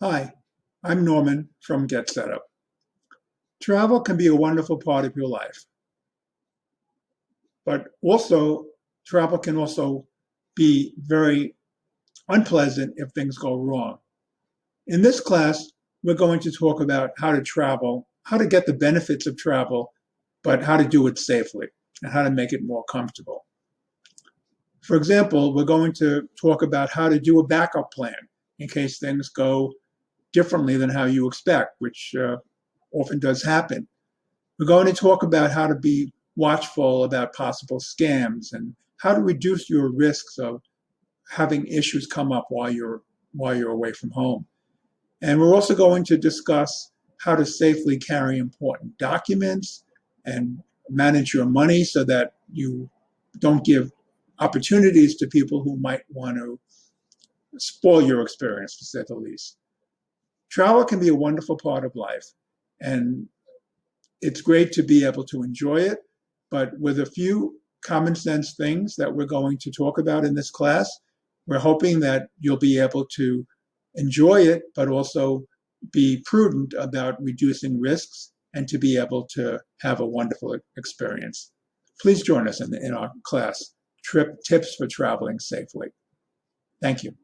Hi, I'm Norman from Get Set Up. Travel can be a wonderful part of your life, but also travel can also be very unpleasant if things go wrong. In this class, we're going to talk about how to travel, how to get the benefits of travel, but how to do it safely and how to make it more comfortable. For example, we're going to talk about how to do a backup plan in case things go differently than how you expect, which often does happen. We're going to talk about how to be watchful about possible scams and how to reduce your risks of having issues come up while you're away from home. And we're also going to discuss how to safely carry important documents and manage your money so that you don't give opportunities to people who might want to spoil your experience, to say the least. Travel can be a wonderful part of life, and it's great to be able to enjoy it, but with a few common sense things that we're going to talk about in this class, we're hoping that you'll be able to enjoy it, but also be prudent about reducing risks and to be able to have a wonderful experience. Please join us in our class, Trip Tips for Traveling Safely. Thank you.